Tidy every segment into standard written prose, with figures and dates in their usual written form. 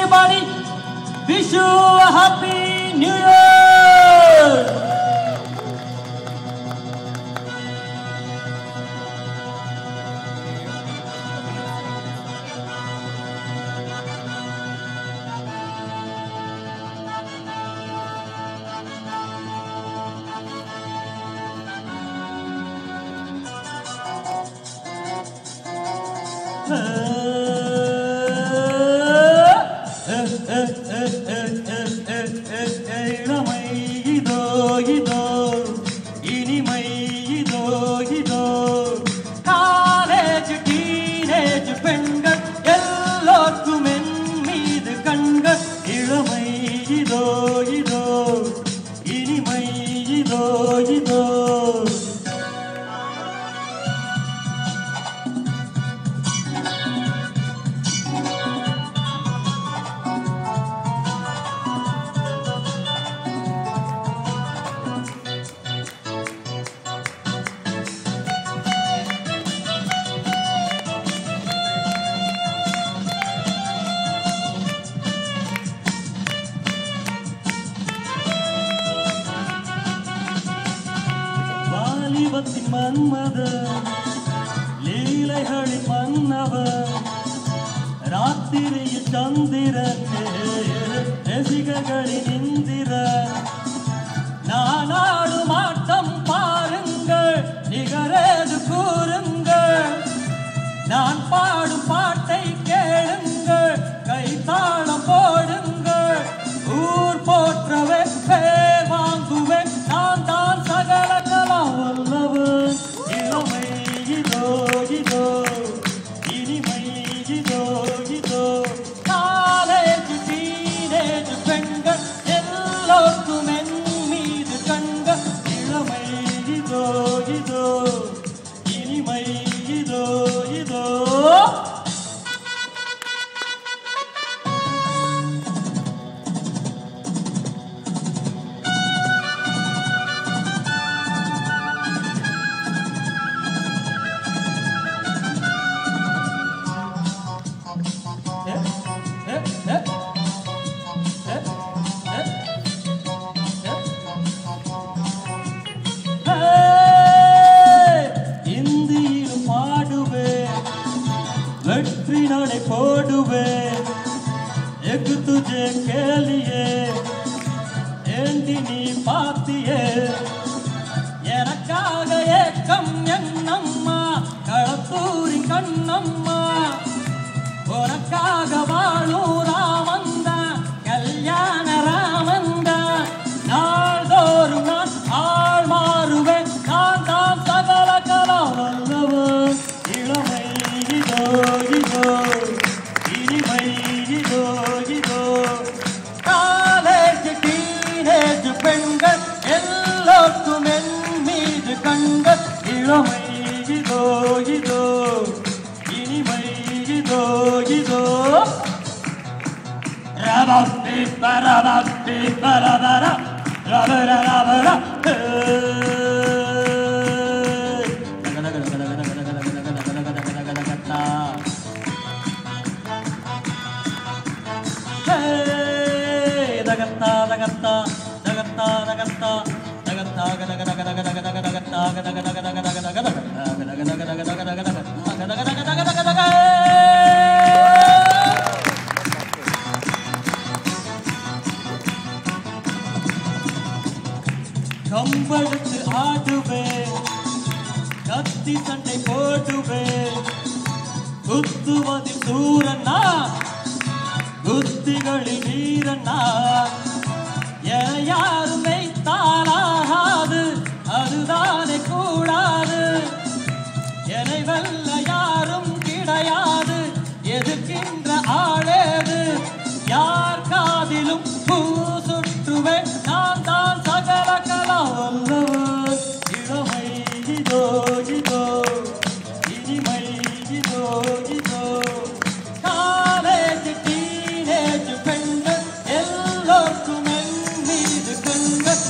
everybody. Wish you a happy New Year. இளமை இதோ இதோ இனிமை இதோ இதோ காலேஜ் டீனேஜ் பெண்கள் எல்லோருக்கும் என் மீது கண்கள் இளமை இதோ இதோ இனிமை இதோ இதோ வாலிபத்தின் மன்மதன் லீலைகளின் மன்னவன் ராத்திரியில் சந்திரன் ரசிகர்களின் இந்திரன் நான் ஆடும் ஆட்டம் பாருங்கள் நிகரேது கூறுங்கள் நான் பாடும் பாட்டை கேளுங்கள் கைத்தாளம் போடுங்கள் ஊர் போற்றவே பேர் வாங்குவேன் நான் தான் சகல கலாம் வல்லவன் இளமை இதோ இதோ இனிமை இதோ இதோ காலேஜ் டீனேஜ் பெண்கள் எல்லோருக்கும் என் மீது கண்கள் இளமை இதோ இதோ இனிமை இதோ இதோ இந்தியில் பாடுவேன் வெற்றி நடை போடுவேன் எக்கு துஜே கேலியே ஏண்டி நீ பாத்தியே எனக்காக ஏக்கம் என்னம்மா களத்தூரின் கண்ணம்மா உனக்காக வாழும் ராமந்தான் கல்யாண ராமந்தான் நாள்தோறும் நான் ஆள் மாறுவேன் நான் தான் சகல கலாம் வல்லவன் இளமை இதோ இதோ இனிமை இதோ இதோ காலேஜ் டீனேஜ் பெண்கள் எல்லோருக்கும் என் மீது கண்கள் இளமை இதோ இதோ இனிமை இதோ இதோ ரபப்பி பரபப்பி பரபர ரபர ரபர దగత్తా దగత్తా దగత్తా దగత్తా దగత్తా గదగ దగ దగ దగ దగ దగత్తా గదగ దగ దగ దగ దగ దగ దగ దగ దగ దగ దగ దగ கம்பெடுத்து ஆடுவேன் கத்தி சண்டை போடுவேன் குத்துவதில் சூரன்னா குத்திகளில் வீரன்னா யாரும் வைத்தாலாகாது அதுதானே கூடாது என்னை வெல்ல யாரும் கிடையாது எதிர்க்கின்ற ஆளேது யார் காதிலும் பூ சுற்றுவேன் நான் தான் சகல கலாம் வல்லவன் இளமை இதோ இதோ இனிமை இதோ இதோ காலேஜ் டீனேஜ் பெண்கள் எல்லோருக்கும் என் மீது கண்கள்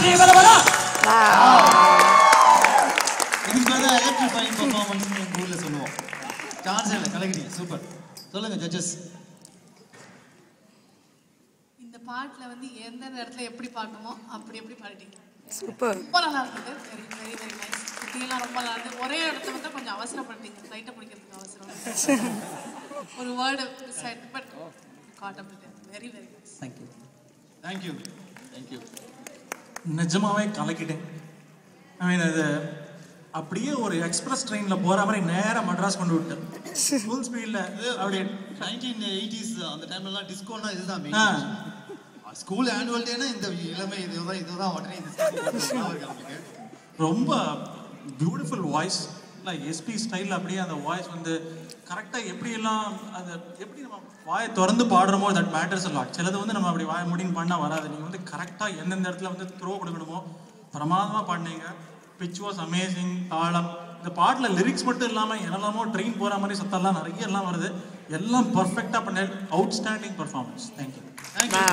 ஸ்ரீ பரபரா. இதுக்கு மேல எலக்ட்ரிஃபைங் பெர்ஃபார்மன்ஸ் எங்க ஊர்ல சொல்லுவோம். சான்ஸ் இல்ல, கலக்கிட்டீங்க. சூப்பர். சொல்லுங்க ஜட்ஜஸ். இந்த பாட்டுல வந்து எந்த இடத்துல எப்படி பாடணுமோ அப்படி பாடிட்டீங்க. சூப்பர். ரொம்ப நல்லா இருந்தது. Very very very nice. இதெல்லாம் ரொம்ப நல்லா இருந்தது. ஒரே இடத்துல வந்து கொஞ்சம் அவசரப்பட்டீங்க. லைட்டை பிடிக்கிறதுக்கு அவசரம். ஒரு வேர்டு மிஸ் ஆயிட்டு but got up very very nice. Thank you. Thank you. Thank you. நிஜமாவே கலக்கிட்டேன். ஐ மீன் அது அப்படியே ஒரு எக்ஸ்பிரஸ் ட்ரெயினில் போகிற மாதிரி நேராக மட்ராஸ் கொண்டு விட்டேன். ஃபுல் ஸ்பீடில் அப்படியே 1980s அந்த டைம்லலாம் டிஸ்கோனா இதுதான் மெயின். ஸ்கூல் ஆனுவல் டேனா இந்த இளமை இதுதான் உடனே இந்த ரொம்ப பியூட்டிஃபுல் வாய்ஸ். இல்லை எஸ்பி ஸ்டைலில் அப்படியே அந்த வாய்ஸ் வந்து கரெக்டாக எப்படியெல்லாம் அது எப்படி நம்ம வாயை திறந்து பாடுறோமோ தட் மேட்டர்ஸ் எல்லாம். சிலது வந்து நம்ம அப்படி வாயை முடின்னு பண்ணால் வராது. நீங்கள் வந்து கரெக்டாக எந்தெந்த இடத்துல வந்து த்ரோ கொடுக்கணுமோ பிரமாதமாக பாடினீங்க. Pitch was amazing. தாளம், இந்த பாட்டில் லிரிக்ஸ் மட்டும் இல்லாமல் என்னெல்லாமோ ட்ரெயின் போகிற மாதிரி சத்தம்லாம் நிறைய எல்லாம் வருது. எல்லாம் பர்ஃபெக்டாக பண்ண அவுட்ஸ்டாண்டிங் பர்ஃபார்மன்ஸ். தேங்க்யூ. தேங்க்யூ.